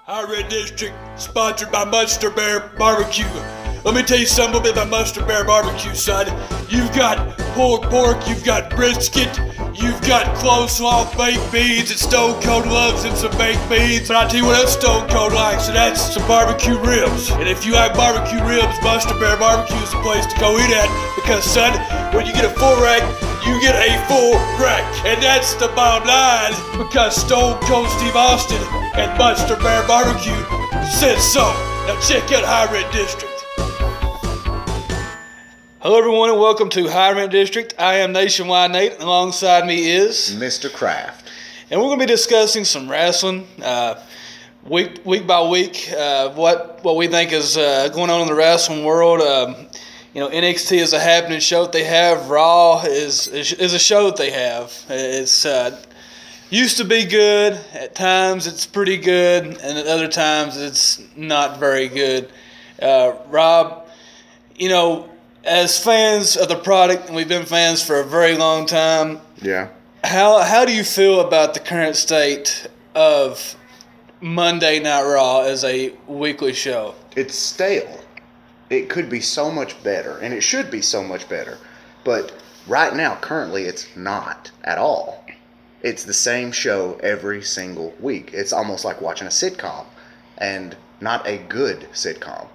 High Red District, sponsored by Monster Bear BBQ. Let me tell you something about Monster Bear BBQ, son. You've got pulled pork, you've got brisket, you've got coleslaw, baked beans, and Stone Cold loves and some baked beans. But I'll tell you what else Stone Cold likes, and that's some barbecue ribs. And if you like barbecue ribs, Monster Bear BBQ is the place to go eat at, because, son, when you get a full rack, you get a full rack. And that's the bottom line, because Stone Cold Steve Austin and Monster Bear BBQ said so. Now check out High Red District. Hello everyone and welcome to High Red District. I am Nationwide Nate, and alongside me is Mr. Kraft. And we're going to be discussing some wrestling week by week, what we think is going on in the wrestling world. NXT is a happening show that they have. Raw is a show that they have. It's used to be good. At times it's pretty good, and at other times it's not very good. Rob, as fans of the product, and we've been fans for a very long time. Yeah. How do you feel about the current state of Monday Night Raw as a weekly show? It's stale. It could be so much better, and it should be so much better. But right now, currently, it's not at all. It's the same show every single week. It's almost like watching a sitcom, and not a good sitcom.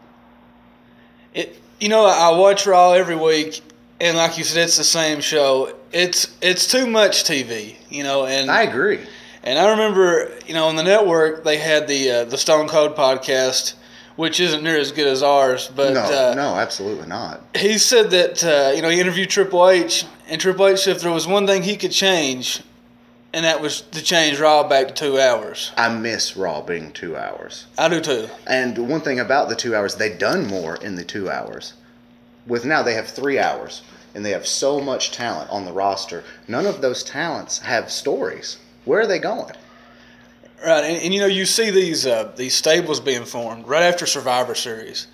I watch Raw every week, and like you said, it's the same show. It's too much TV, and I agree. And I remember, on the network they had the Stone Cold podcast, which isn't near as good as ours, but no, absolutely not. He said that he interviewed Triple H, and Triple H said if there was one thing he could change, and that was to change Raw back to 2 hours. I miss Raw being 2 hours. I do too. And one thing about the 2 hours, they've done more in the 2 hours. With now they have 3 hours, and they have so much talent on the roster. None of those talents have stories. Where are they going? Right, and you see these stables being formed right after Survivor Series,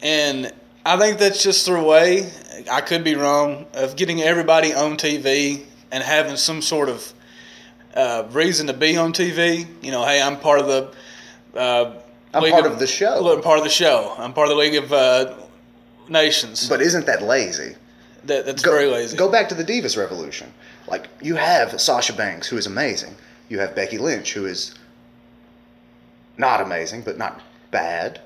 and I think that's just their way. I could be wrong, of getting everybody on TV and having some sort of reason to be on TV. Hey, I'm part of the. I'm part of the show. I'm part of the show. I'm part of the League of Nations. But isn't that lazy? That's very lazy. Go back to the Divas Revolution. Like, you have Sasha Banks, who is amazing. You have Becky Lynch, who is not amazing, but not bad.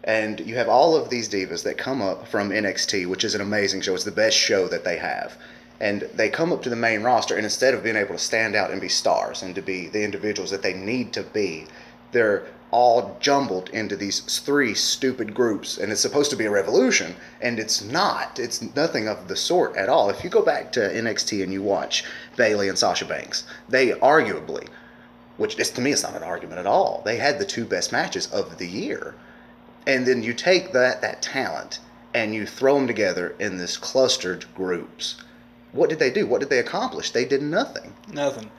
And you have all of these divas that come up from NXT, which is an amazing show. It's the best show that they have. And they come up to the main roster, and instead of being able to stand out and be stars and to be the individuals that they need to be, they're all jumbled into these 3 stupid groups, and it's supposed to be a revolution, and it's not. It's nothing of the sort at all. If you go back to NXT and you watch Bayley and Sasha Banks, they arguably, to me it's not an argument at all, they had the 2 best matches of the year. And then you take that talent and you throw them together in this clustered groups. What did they do? What did they accomplish? They did nothing. Nothing.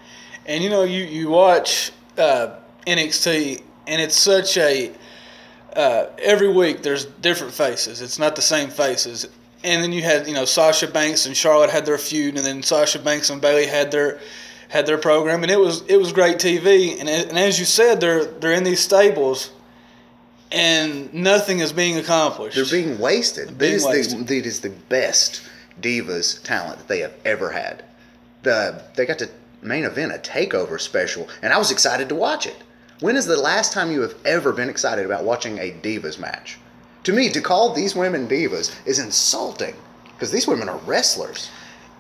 And you watch NXT, and it's such a every week there's different faces. It's not the same faces. And then you had Sasha Banks and Charlotte had their feud, and then Sasha Banks and Bayley had their program, and it was great TV. And as you said, they're in these stables, and nothing is being accomplished. They're being wasted. It is the best Divas talent that they have ever had. They got to main event a takeover special, and I was excited to watch it. When is the last time you have ever been excited about watching a Divas match? To me, to call these women Divas is insulting, because these women are wrestlers.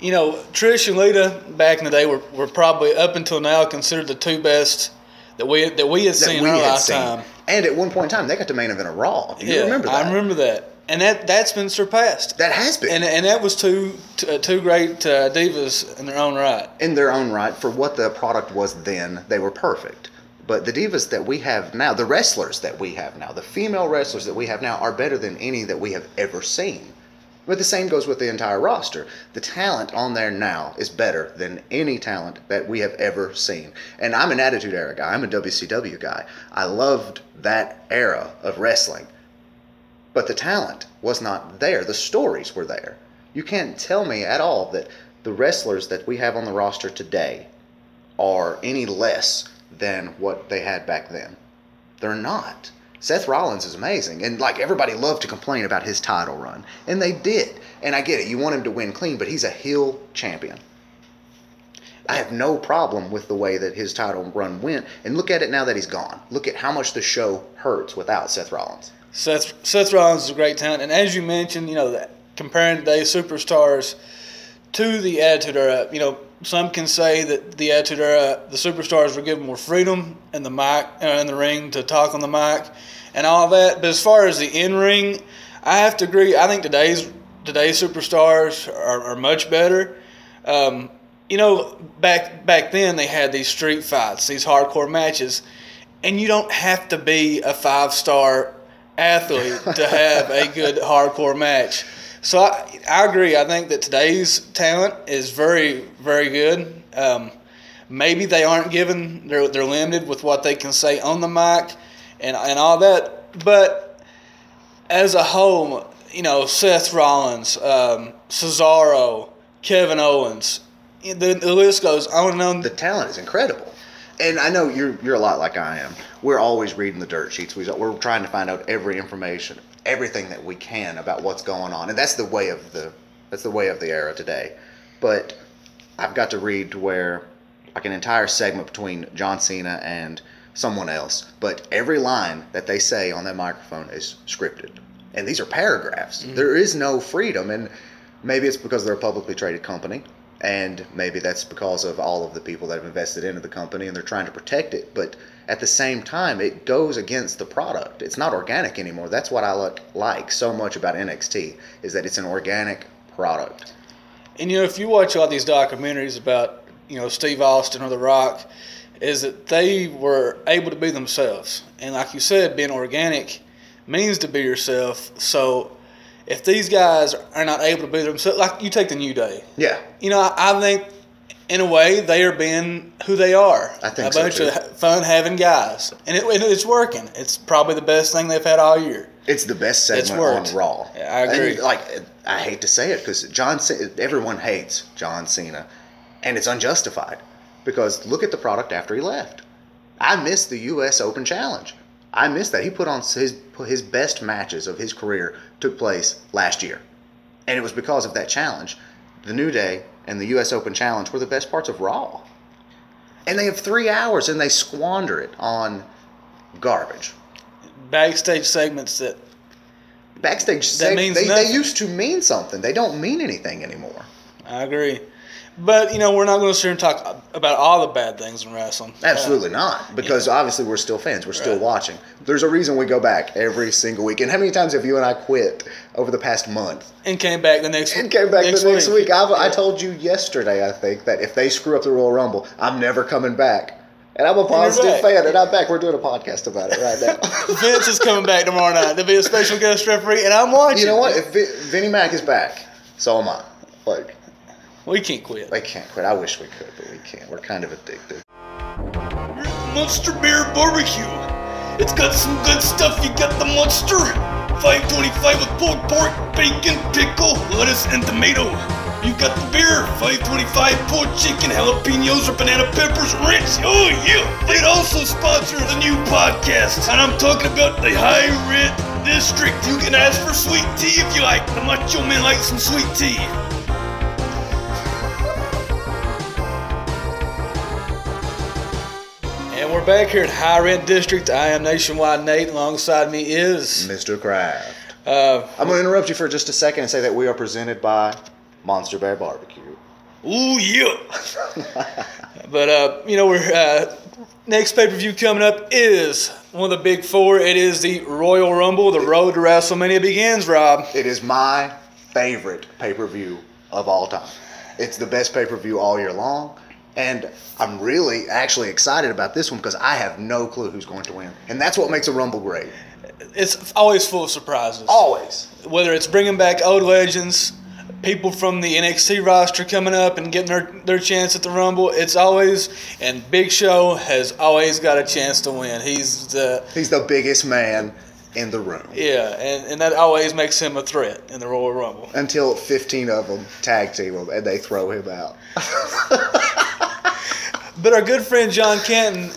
Trish and Lita back in the day were probably, up until now, considered the 2 best that we had seen in our lifetime. And at one point in time, they got to main event a Raw. Do you remember that? I remember that. And that's been surpassed. That has been. And that was two great divas in their own right. In their own right, for what the product was then, they were perfect. But the divas that we have now, the wrestlers that we have now, the female wrestlers that we have now are better than any that we have ever seen. But the same goes with the entire roster. The talent on there now is better than any talent that we have ever seen. And I'm an Attitude Era guy. I'm a WCW guy. I loved that era of wrestling. But the talent was not there. The stories were there. You can't tell me at all that the wrestlers that we have on the roster today are any less than what they had back then. They're not. Seth Rollins is amazing, and like everybody loved to complain about his title run, and they did. And I get it, you want him to win clean, but he's a heel champion. I have no problem with the way that his title run went, and look at it now that he's gone. Look at how much the show hurts without Seth Rollins. Seth Rollins is a great talent, and as you mentioned, comparing today's superstars to the Attitude Era, some can say that the Attitude Era, the superstars were given more freedom in the mic, in the ring to talk on the mic, and all that. But as far as the in-ring, I have to agree. I think today's superstars are much better. Back then they had these street fights, these hardcore matches, and you don't have to be a 5-star athlete to have a good hardcore match. So I agree. I think that today's talent is very, very good. Maybe they aren't given, they're limited with what they can say on the mic and all that. But as a whole, Seth Rollins, Cesaro, Kevin Owens, the list goes on and on. The talent is incredible. And I know you're a lot like I am. We're always reading the dirt sheets. We're trying to find out every information, everything that we can about what's going on, and that's the way of the era today. But I've got to read to where like an entire segment between John Cena and someone else, but every line that they say on that microphone is scripted, and these are paragraphs. Mm-hmm. There is no freedom, and maybe it's because they're a publicly traded company. And maybe that's because of all of the people that have invested into the company and they're trying to protect it. But at the same time, it goes against the product. It's not organic anymore. That's what I like so much about NXT, is that it's an organic product. And, if you watch all these documentaries about, Steve Austin or The Rock, is that they were able to be themselves. And like you said, being organic means to be yourself. So if these guys are not able to be themselves, like you take the New Day. Yeah. I think, in a way, they are being who they are. I think so, too. A bunch of fun-having guys. And it's working. It's probably the best thing they've had all year. It's the best segment on Raw. Yeah, I agree. And, I hate to say it because everyone hates John Cena. And it's unjustified. Because look at the product after he left. I missed the U.S. Open Challenge. I missed that. He put on his best matches of his career took place last year. And it was because of that challenge. The New Day and the U.S. Open Challenge were the best parts of Raw. And they have 3 hours and they squander it on garbage. Backstage segments that means they used to mean something. They don't mean anything anymore. I agree. But, we're not going to sit here and talk about all the bad things in wrestling. Absolutely not. Because obviously we're still fans. We're still watching. There's a reason we go back every single week. And how many times have you and I quit over the past month? And came back the next week. I told you yesterday, I think, that if they screw up the Royal Rumble, I'm never coming back. And I'm a positive fan, and I'm back. We're doing a podcast about it right now. Vince is coming back tomorrow night. There'll be a special guest referee, and I'm watching. You know what? If Vinnie Mac is back, so am I. We can't quit. We can't quit. I wish we could, but we can't. We're kind of addicted. Monster Bear BBQ. It's got some good stuff. You got the Monster. $5.25 with pulled pork, bacon, pickle, lettuce, and tomato. You got the beer. $5.25 pulled chicken, jalapenos, or banana peppers, ranch. Oh yeah! It also sponsors a new podcast, and I'm talking about the High Red District. You can ask for sweet tea if you like. The Macho Man likes some sweet tea. And we're back here at High Rent District. I am Nationwide Nate. Alongside me is Mr. Kraft. I'm going to interrupt you for just a second and say that we are presented by Monster Bear BBQ. Ooh, yeah. But, we're next pay-per-view coming up is one of the big four. It is the Royal Rumble. The road to WrestleMania begins, Rob. It is my favorite pay-per-view of all time. It's the best pay-per-view all year long. And I'm really actually excited about this one because I have no clue who's going to win. And that's what makes a Rumble great. It's always full of surprises. Always. Whether it's bringing back old legends, people from the NXT roster coming up and getting their chance at the Rumble, it's always, and Big Show has always got a chance to win. He's the biggest man in the room. Yeah, and that always makes him a threat in the Royal Rumble. Until 15 of them tag team him and they throw him out. But our good friend John Canton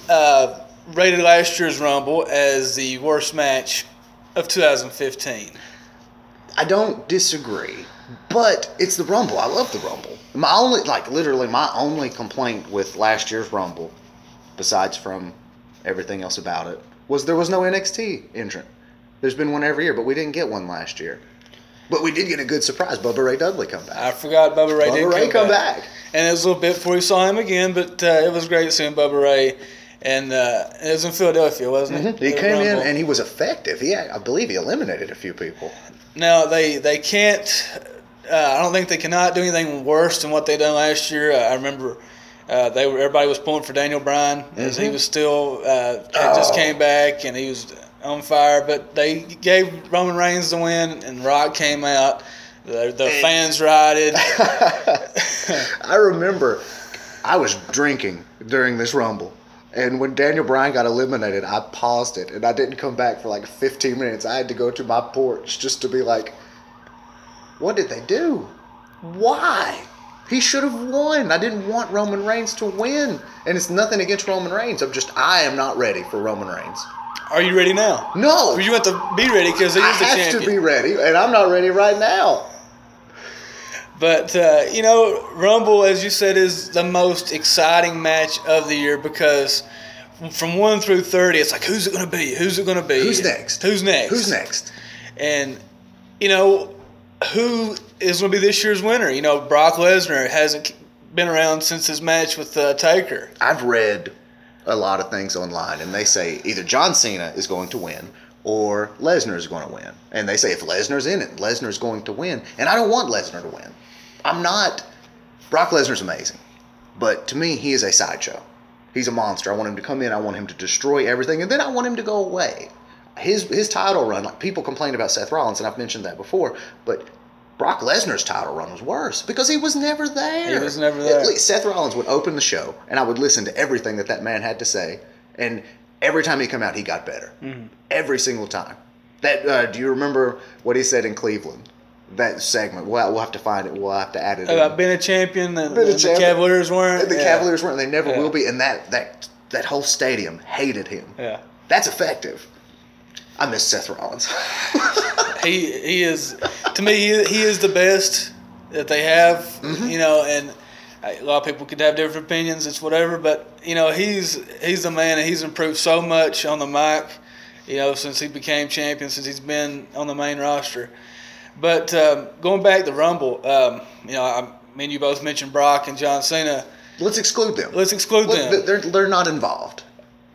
rated last year's Rumble as the worst match of 2015. I don't disagree, but it's the Rumble. I love the Rumble. My only complaint with last year's Rumble, besides from everything else about it, was there was no NXT entrant. There's been one every year, but we didn't get one last year. But we did get a good surprise. Bubba Ray Dudley come back. I forgot Bubba Ray did come back. And it was a little bit before we saw him again, but it was great seeing Bubba Ray. And it was in Philadelphia, wasn't it? Mm-hmm. He came in and he was effective. I believe he eliminated a few people. Now, they can't, I don't think they cannot do anything worse than what they done last year. I remember everybody was pulling for Daniel Bryan as he was still, just came back and he was on fire. But they gave Roman Reigns the win and Rock came out. The fans rioted. I remember I was drinking during this Rumble. And when Daniel Bryan got eliminated, I paused it, and I didn't come back for like 15 minutes. I had to go to my porch just to be like, what did they do? Why? He should have won. I didn't want Roman Reigns to win. And it's nothing against Roman Reigns. I am not ready for Roman Reigns. Are you ready now? No. You have to be ready because he is the champion. I have to be ready, and I'm not ready right now. But, Rumble, as you said, is the most exciting match of the year because from 1 through 30, it's like, who's it going to be? Who's it going to be? Who's next? Who's next? Who's next? And, who is going to be this year's winner? Brock Lesnar hasn't been around since his match with Taker. I've read a lot of things online, and they say either John Cena is going to win or Lesnar is going to win. And they say if Lesnar's in it, Lesnar's going to win. And I don't want Lesnar to win. Brock Lesnar's amazing, but to me, he is a sideshow. He's a monster. I want him to come in, I want him to destroy everything, and then I want him to go away. His title run, like people complain about Seth Rollins, and I've mentioned that before, but Brock Lesnar's title run was worse because he was never there. He was never there. At least Seth Rollins would open the show, and I would listen to everything that man had to say, and every time he come out, he got better. Mm-hmm. Every single time. Do you remember what he said in Cleveland? That segment. We'll have to find it. We'll have to add it. About being a champion, the Cavaliers weren't. The Cavaliers weren't. They never will be. And that whole stadium hated him. Yeah. That's effective. I miss Seth Rollins. he is, to me, he is the best that they have. Mm-hmm. And a lot of people could have different opinions. It's whatever, but he's the man, and he's improved so much on the mic. Since he became champion, since he's been on the main roster. But going back to Rumble, me and you both mentioned Brock and John Cena. Let's exclude them. them. They're not involved.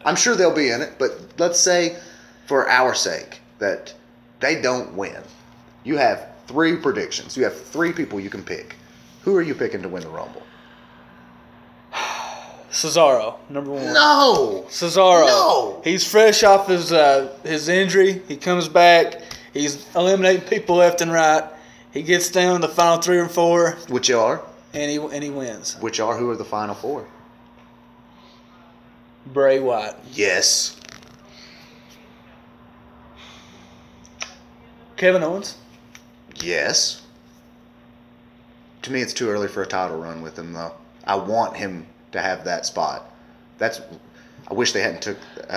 I'm sure they'll be in it, but let's say, for our sake, that they don't win. You have 3 predictions. You have 3 people you can pick. Who are you picking to win the Rumble? Cesaro, number 1. No! Cesaro. No! He's fresh off his injury. He comes back. He's eliminating people left and right. He gets down to the final 3 or 4. Which are? And he wins. Who are the final 4? Bray Wyatt. Yes. Kevin Owens. Yes. To me, it's too early for a title run with him, though. I want him to have that spot. I wish they hadn't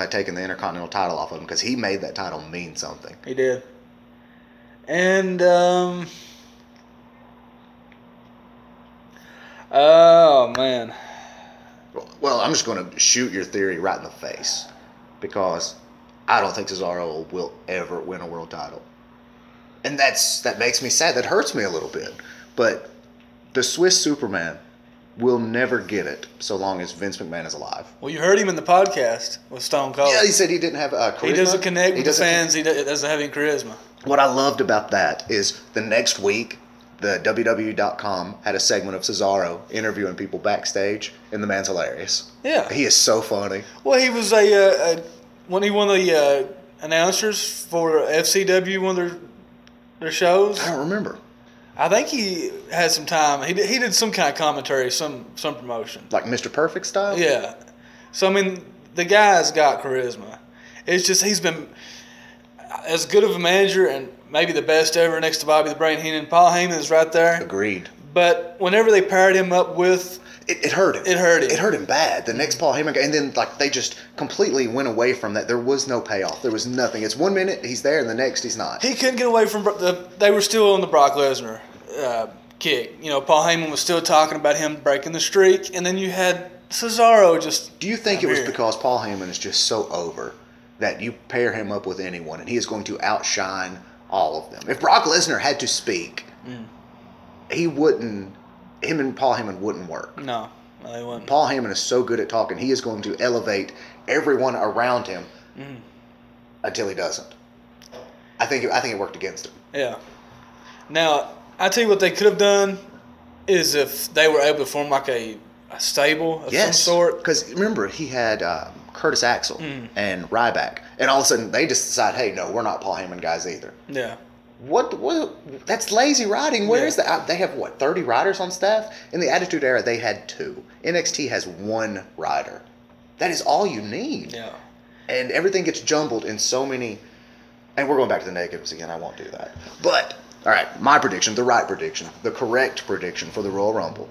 taken the Intercontinental title off of him because he made that title mean something. He did. And, oh, man. Well, I'm just going to shoot your theory right in the face because I don't think Cesaro will ever win a world title. And that makes me sad. That hurts me a little bit. But the Swiss Superman will never get it so long as Vince McMahon is alive. Well, you heard him in the podcast with Stone Cold. Yeah, he said he didn't have charisma. He doesn't connect with the fans. He doesn't have any charisma. What I loved about that is the next week, the WWE.com had a segment of Cesaro interviewing people backstage, and the man's hilarious. Yeah. He is so funny. Well, he was when he won the announcers for FCW, one of their shows. I don't remember. I think he had some time. He did some kind of commentary, some promotion. Like Mr. Perfect style? Yeah. So, I mean, the guy's got charisma. It's just he's been as good of a manager and maybe the best ever next to Bobby the Brain Heenan. Paul Heyman is right there. Agreed. But whenever they paired him up with It hurt him. It hurt him. It hurt him bad. The next Paul Heyman, and then like they just completely went away from that. There was no payoff. There was nothing. It's 1 minute he's there, and the next he's not. He couldn't get away from they were still on the Brock Lesnar kick. You know, Paul Heyman was still talking about him breaking the streak, and then you had Cesaro just. Do you think it was because Paul Heyman is just so over that you pair him up with anyone, and he is going to outshine all of them? If Brock Lesnar had to speak, he wouldn't. Him and Paul Heyman wouldn't work. No, they wouldn't. Paul Heyman is so good at talking. He is going to elevate everyone around him until he doesn't. I think it worked against him. Yeah. Now, I tell you what they could have done is if they were able to form like a stable of some sort. Because remember, he had Curtis Axel and Ryback. And all of a sudden, they just decide, hey, no, we're not Paul Heyman guys either. Yeah. What? That's lazy writing. Where is that? They have, 30 writers on staff? In the Attitude Era, they had 2. NXT has 1 writer. That is all you need. Yeah. And everything gets jumbled in so many... And we're going back to the negatives again. I won't do that. But, all right, my prediction, the right prediction, the correct prediction for the Royal Rumble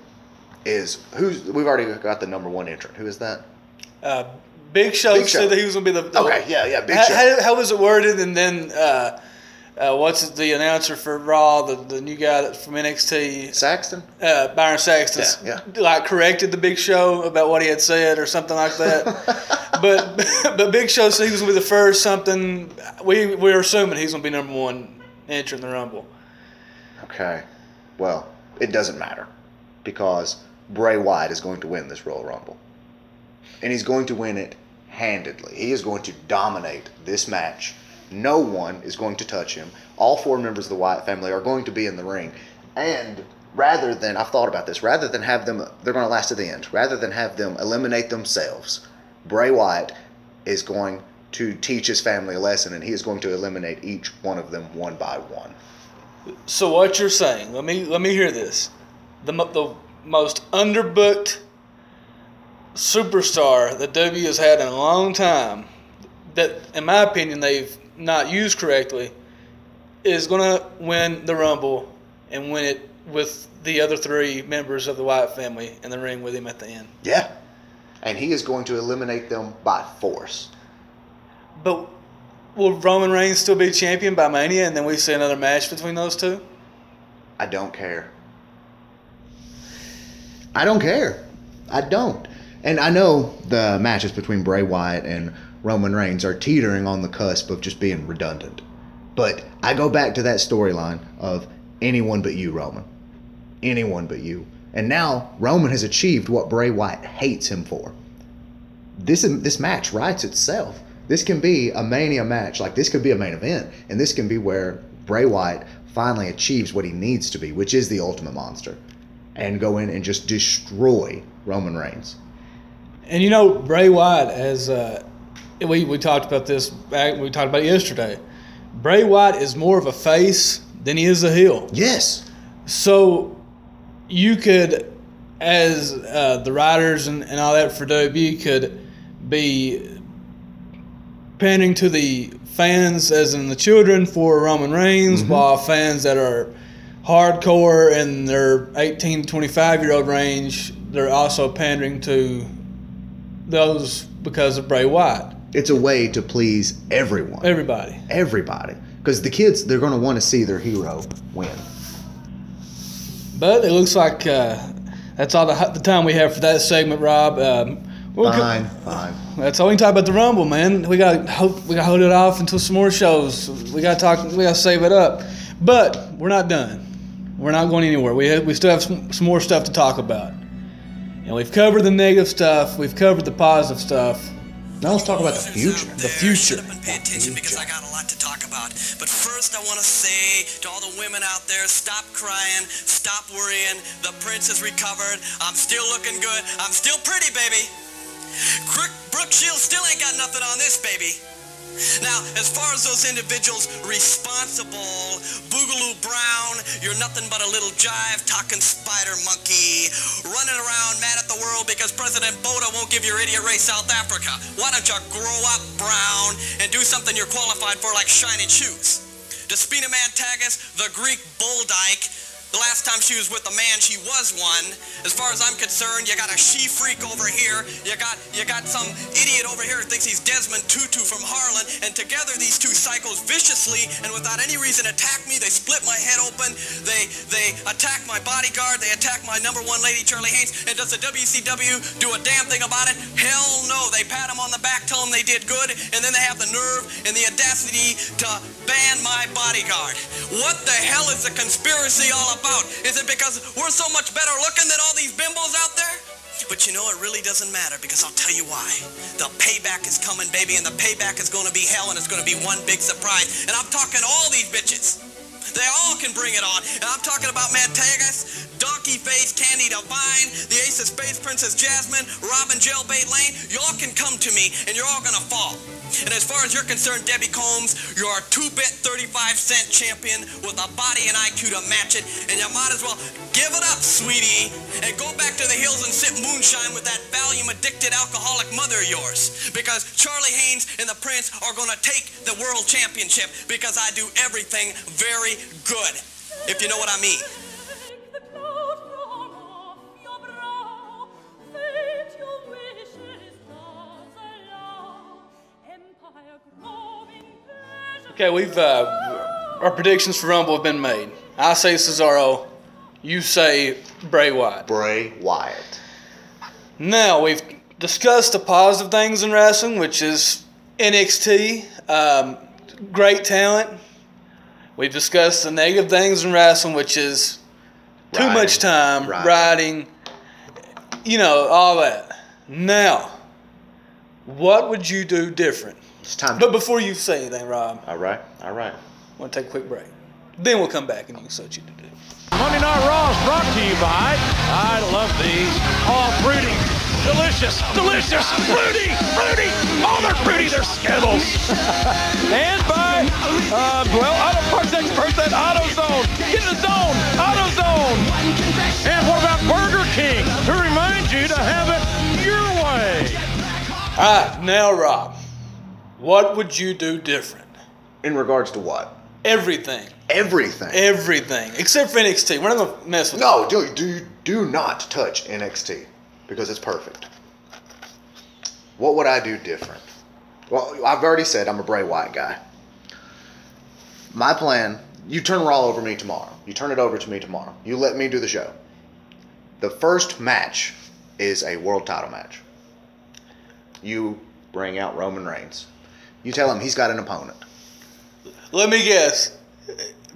is... We've already got the number 1 entrant. Who is that? Big Show said that he was going to be the... Okay, yeah, Big Show. How was it worded? And then... what's the announcer for Raw, the new guy from NXT? Saxton? Byron Saxton. Yeah. Like corrected the Big Show about what he had said or something like that. but Big Show said he was going to be the first something. We're assuming he's going to be number 1 entrant in the Rumble. Okay. Well, it doesn't matter because Bray Wyatt is going to win this Royal Rumble. And he's going to win it handedly. He is going to dominate this match. No one is going to touch him. All 4 members of the Wyatt family are going to be in the ring. And I've thought about this, rather than have them, they're going to last to the end, rather than have them eliminate themselves, Bray Wyatt is going to teach his family a lesson, and he is going to eliminate each one of them one by one. So what you're saying, let me hear this. The most underbooked superstar that W has had in a long time, that, in my opinion, they've not used correctly, is going to win the Rumble and win it with the other 3 members of the Wyatt family in the ring with him at the end. Yeah. And he is going to eliminate them by force. But will Roman Reigns still be champion by Mania and then we see another match between those 2? I don't care. I don't care. I don't. And I know the matches between Bray Wyatt and Roman Reigns are teetering on the cusp of just being redundant. But I go back to that storyline of anyone but you, Roman. Anyone but you. And now Roman has achieved what Bray Wyatt hates him for. This match writes itself. This can be a Mania match. Like, this could be a main event. And this can be where Bray Wyatt finally achieves what he needs to be, which is the Ultimate Monster. And go in and just destroy Roman Reigns. And you know, Bray Wyatt, as... We talked about this we talked about it yesterday. Bray Wyatt is more of a face than he is a heel. Yes. So you could, as the writers and all that for WWE, could be pandering to the fans, as in the children, for Roman Reigns, while fans that are hardcore in their 18 to 25-year-old range, they're also pandering to those because of Bray Wyatt. It's a way to please everyone. Everybody. Because the kids, they're going to want to see their hero win. But it looks like that's all the time we have for that segment, Rob. Fine. That's all we can talk about the Rumble, man. We got to hold it off until some more shows. We got to save it up. But we're not done. We're not going anywhere. We still have some more stuff to talk about. And we've covered the negative stuff. We've covered the positive stuff. Now let's talk about the future. The future. Sit up and pay attention because I got a lot to talk about. But first I want to say to all the women out there, stop crying, stop worrying. The prince is recovered. I'm still looking good. I'm still pretty, baby. Brooke Shields still ain't got nothing on this, baby. Now, as far as those individuals responsible, Boogaloo Brown, you're nothing but a little jive-talking spider monkey, running around mad at the world because President Boda won't give your idiot race South Africa. Why don't you grow up, Brown, and do something you're qualified for, like shining shoes? Despina Mantagus, the Greek bull dyke, The last time she was with a man, she was one. As far as I'm concerned, you got a she-freak over here. You got some idiot over here who thinks he's Desmond Tutu from Harlan. And together, these two psychos viciously and without any reason attack me. They split my head open. They attack my bodyguard. They attack my #1 lady, Charlie Haynes. And does the WCW do a damn thing about it? Hell no. They pat him on the back, tell him they did good, and then they have the nerve and the audacity to ban my bodyguard. What the hell is the conspiracy all about? Is it because we're so much better looking than all these bimbos out there? But you know, it really doesn't matter, because I'll tell you why. The payback is coming, baby, and the payback is going to be hell, and it's going to be one big surprise. And I'm talking all these bitches. They all can bring it on. And I'm talking about Mantagas, Donkey Face, Candy Divine, the Ace of Spades, Princess Jasmine, Robin Jailbait Lane. Y'all can come to me, and you're all going to fall. And as far as you're concerned, Debbie Combs, you're a 2-bit 35-cent champion with a body and IQ to match it. And you might as well give it up, sweetie, and go back to the hills and sip moonshine with that Valium-addicted alcoholic mother of yours. Because Charlie Haynes and the Prince are going to take the world championship, because I do everything very good, if you know what I mean. Okay, our predictions for Rumble have been made. I say Cesaro, you say Bray Wyatt. Bray Wyatt. Now, we've discussed the positive things in wrestling, which is NXT, great talent. We've discussed the negative things in wrestling, which is too much time, riding, all that. Now, what would you do different? It's time. But before you say anything, Rob. All right. I want to take a quick break. Then we'll come back and you can say what you do. Monday Night Raw is brought to you by, I love these, all fruity, delicious, fruity, oh, they're fruity, they're Skittles. And by, auto parts experts at AutoZone. Get in the zone, AutoZone. And what about Burger King, to remind you to have it your way. All right, now, Rob, what would you do different? In regards to what? Everything. Everything. Except for NXT. We're not going to mess with No, do not touch NXT, because it's perfect. What would I do different? Well, I've already said I'm a Bray Wyatt guy. My plan, you turn Raw over to me tomorrow. You turn it over to me tomorrow. You let me do the show. The first match is a world title match. You bring out Roman Reigns. You tell him he's got an opponent. Let me guess.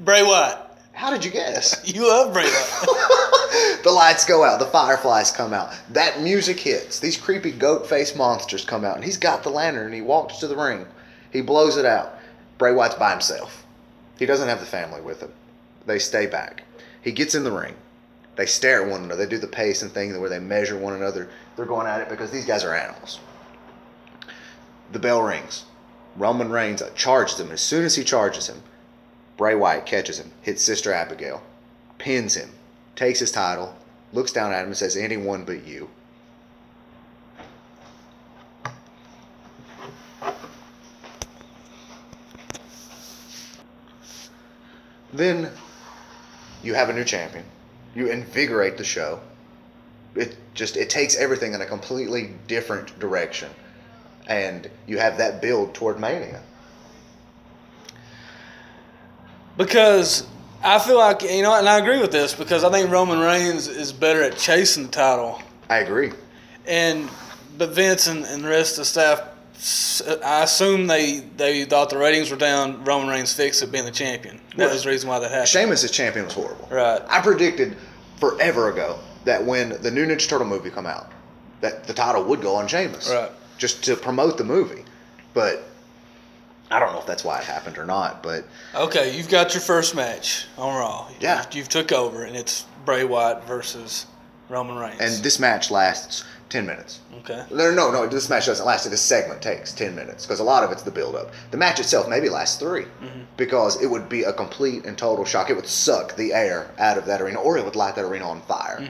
Bray Wyatt. How did you guess? You love Bray Wyatt. The lights go out. The fireflies come out. That music hits. These creepy goat-faced monsters come out. And he's got the lantern and he walks to the ring. He blows it out. Bray Wyatt's by himself. He doesn't have the family with him. They stay back. He gets in the ring. They stare at one another. They do the pacing thing where they measure one another. They're going at it because these guys are animals. The bell rings. Roman Reigns charges him. As soon as he charges him, Bray Wyatt catches him, hits Sister Abigail, pins him, takes his title, looks down at him and says, "Anyone but you." Then you have a new champion. You invigorate the show. It takes everything in a completely different direction. And you have that build toward Mania. Because I feel like, and I agree with this, because I think Roman Reigns is better at chasing the title. I agree. But Vince and the rest of the staff, I assume they thought the ratings were down. Roman Reigns fixed it being the champion. That was the reason why that happened. Sheamus' champion was horrible. Right. I predicted forever ago that when the new Ninja Turtle movie come out, that the title would go on Sheamus. Right. Just to promote the movie. But I don't know if that's why it happened or not. But okay, you've got your first match on Raw. Yeah. You've took over, and it's Bray Wyatt versus Roman Reigns. And this match lasts 10 minutes. Okay. No, this match doesn't last. This segment takes 10 minutes because a lot of it's the build-up. The match itself maybe lasts 3 because it would be a complete and total shock. It would suck the air out of that arena, or it would light that arena on fire.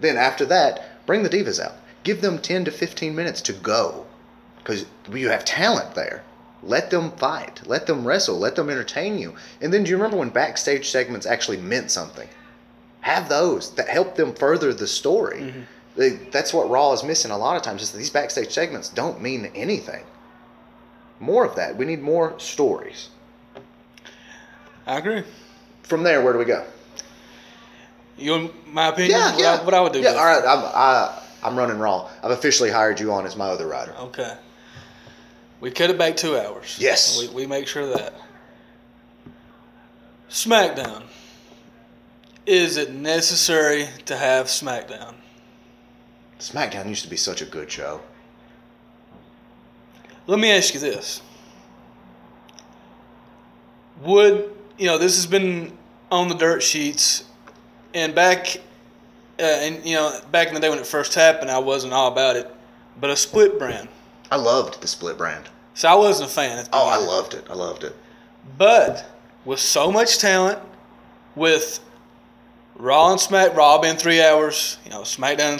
Then after that, bring the Divas out. Give them 10 to 15 minutes to go because you have talent there. Let them fight. Let them wrestle. Let them entertain you. And then do you remember when backstage segments actually meant something? Have those that help them further the story. That's what Raw is missing a lot of times, is that these backstage segments don't mean anything. More of that. We need more stories. I agree. From there, where do we go? You want my opinion? Yeah. What I would do. Yeah, all right. I'm running Raw. I've officially hired you on as my other writer. Okay. We cut it back 2 hours. Yes. We make sure of that. SmackDown. Is it necessary to have SmackDown? SmackDown used to be such a good show. Let me ask you this. This has been on the dirt sheets, and back in the day when it first happened, I wasn't all about it, but a split brand. I loved the split brand. So I wasn't a fan at the Oh, I beginning. loved it. But with so much talent, with Raw and Raw being 3 hours, SmackDown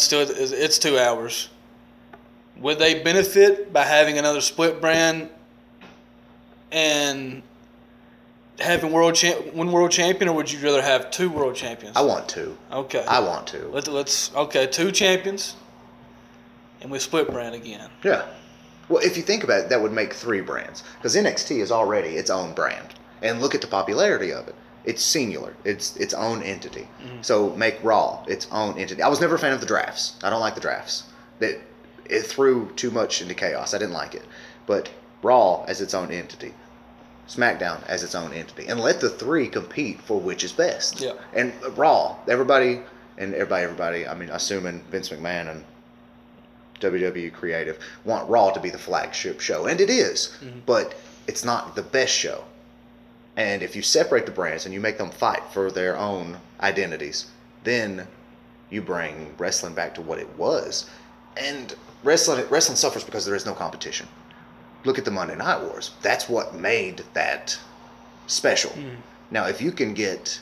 it's 2 hours. Would they benefit by having another split brand and having one world champion, or would you rather have 2 world champions? I want 2. Okay. I want 2. Let's 2 champions, and we split brand again. Yeah. Well, if you think about it, that would make 3 brands, because NXT is already its own brand, and look at the popularity of it. It's singular. It's its own entity. So make Raw its own entity. I was never a fan of the drafts. I don't like the drafts. It threw too much into chaos. I didn't like it. But Raw as its own entity. SmackDown as its own entity. And let the 3 compete for which is best. Yeah. And Raw, everybody, I mean, assuming Vince McMahon and WWE Creative want Raw to be the flagship show. And it is. But it's not the best show. And if you separate the brands and you make them fight for their own identities, then you bring wrestling back to what it was. And wrestling suffers because there is no competition. Look at the Monday Night Wars. That's what made that special. Now, if you can get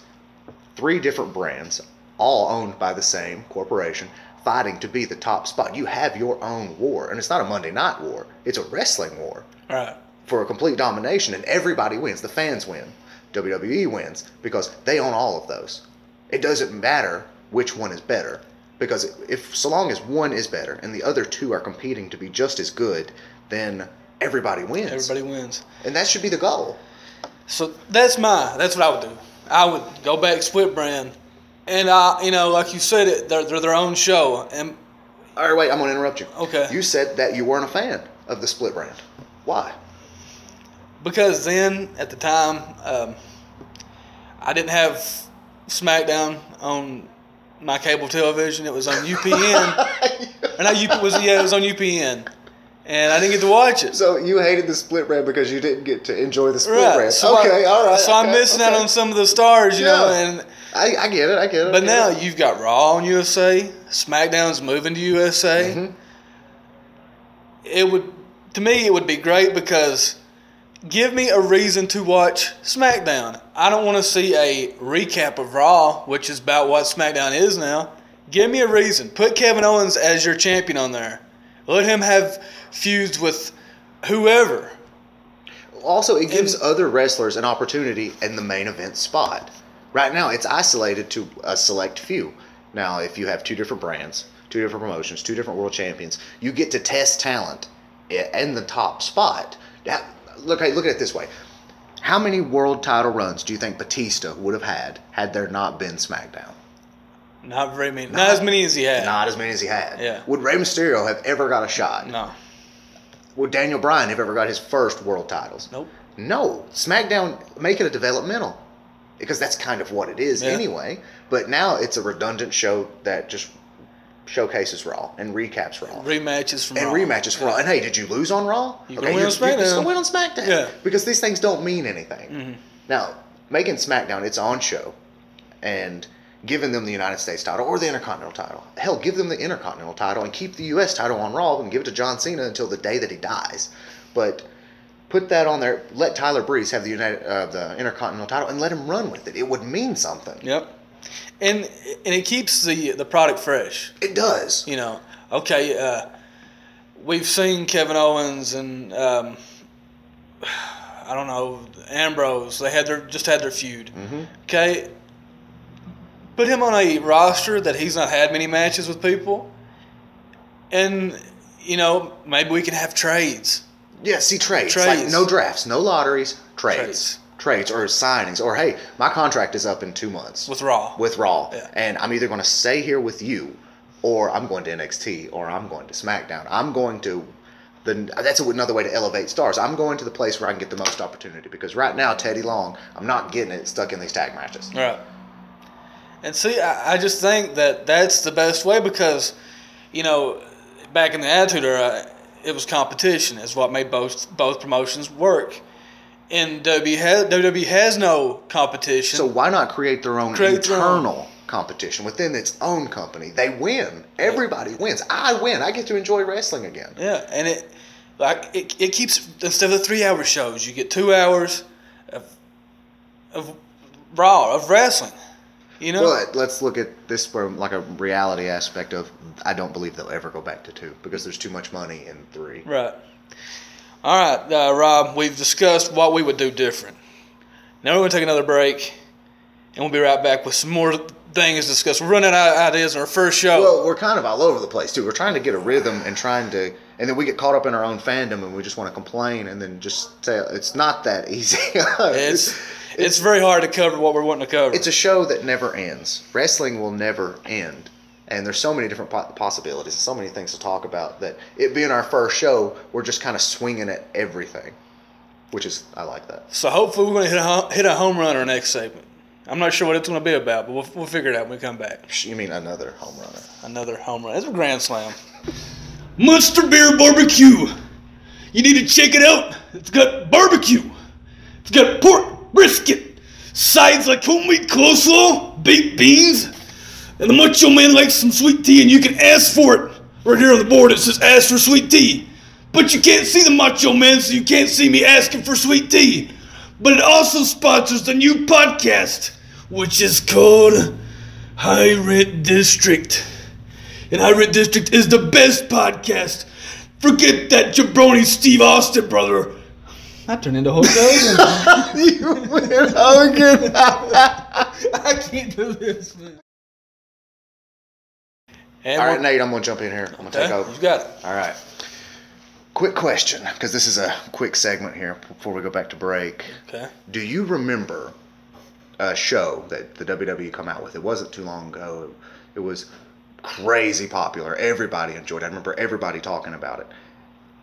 3 different brands, all owned by the same corporation, fighting to be the top spot, you have your own war. And it's not a Monday Night War. It's a wrestling war. Right. For a complete domination, and everybody wins. The fans win. WWE wins because they own all of those. It doesn't matter which one is better, because so long as one is better and the other 2 are competing to be just as good, then everybody wins. Everybody wins. And that should be the goal. So that's what I would do. I would go back split brand, and like you said, they're their own show. And all right, wait, I'm going to interrupt you. Okay. You said that you weren't a fan of the split brand. Why? Because then, at the time, I didn't have SmackDown on my cable television. It was on UPN. It was on UPN. And I didn't get to watch it. So you hated the split brand because you didn't get to enjoy the split Right. brand. So all right. So I'm missing out on some of the stars, and I get it. But now you've got Raw on USA. SmackDown's moving to USA. To me, it would be great because give me a reason to watch SmackDown. I don't want to see a recap of Raw, which is about what SmackDown is now. Give me a reason. Put Kevin Owens as your champion on there. Let him have feuds with whoever. Also, it gives other wrestlers an opportunity in the main event spot. Right now, it's isolated to a select few. Now, if you have 2 different brands, 2 different promotions, 2 different world champions, you get to test talent in the top spot. Now, look at it this way. How many world title runs do you think Batista would have had there not been SmackDown? Not very many. Not as many as he had. Not as many as he had. Yeah. Would Rey Mysterio have ever got a shot? No. Would Daniel Bryan have ever got his first world titles? Nope. No. SmackDown, make it a developmental. Because that's kind of what it is anyway. But now it's a redundant show that just showcases Raw and recaps Raw. Rematches from Raw. And hey, did you lose on Raw? You can win on SmackDown. You can still win on SmackDown. Yeah. Because these things don't mean anything. Now, making SmackDown its own show and giving them the United States title or the Intercontinental title. Hell, give them the Intercontinental title and keep the U.S. title on Raw and give it to John Cena until the day that he dies. But put that on there. Let Tyler Breeze have the Intercontinental title and let him run with it. It would mean something. Yep. And it keeps the product fresh. It does. We've seen Kevin Owens and Ambrose. They just had their feud. Okay. Put him on a roster that he's not had many matches with people, and maybe we can have trades. Yeah, see, trades. Like no drafts, no lotteries, trades or signings. Or, hey, my contract is up in 2 months. With Raw. Yeah. And I'm either going to stay here with you, or I'm going to NXT, or I'm going to SmackDown. I'm going to... That's another way to elevate stars. I'm going to the place where I can get the most opportunity. Because right now, Teddy Long, I'm not getting it stuck in these tag matches. Right. And see, I just think that that's the best way because, back in the Attitude Era, it was competition. It's what made both promotions work. And WWE has no competition. So why not create their own internal competition within its own company? They win. Everybody wins. I win. I get to enjoy wrestling again. Yeah, and it keeps, instead of the 3-hour shows, you get 2 hours of Raw, of wrestling. But let's look at this from like a reality aspect of, I don't believe they'll ever go back to 2 because there's too much money in 3. Right. All right, Rob, we've discussed what we would do different. Now we're going to take another break, and we'll be right back with some more things to discuss. We're running out of ideas on our first show. Well, we're kind of all over the place, too. We're trying to get a rhythm and and then we get caught up in our own fandom, and we just want to complain, and then just say it's not that easy. It's very hard to cover what we're wanting to cover. It's a show that never ends. Wrestling will never end. And there's so many different possibilities and so many things to talk about that it being our first show, we're just kind of swinging at everything, which is, I like that. So hopefully we're going to hit a home run our next segment. I'm not sure what it's going to be about, but we'll figure it out when we come back. You mean another home runner? Another home run. It's a grand slam. Monster Bear BBQ. You need to check it out. It's got barbecue. It's got pork, brisket, sides like homemade coleslaw, baked beans, and the Macho Man likes some sweet tea, and you can ask for it. Right here on the board it says ask for sweet tea. But you can't see the Macho Man, so you can't see me asking for sweet tea. But it also sponsors the new podcast, which is called High Rent District. And High Rent District is the best podcast. Forget that jabroni Steve Austin, brother. I turned into Hulk Hogan. You went Hogan. I can't do this, man. All right, Nate, I'm going to jump in here. I'm going to take over. You got it. All right. Quick question, because this is a quick segment here before we go back to break. Okay. Do you remember a show that the WWE come out with? It wasn't too long ago. It was crazy popular. Everybody enjoyed it. I remember everybody talking about it.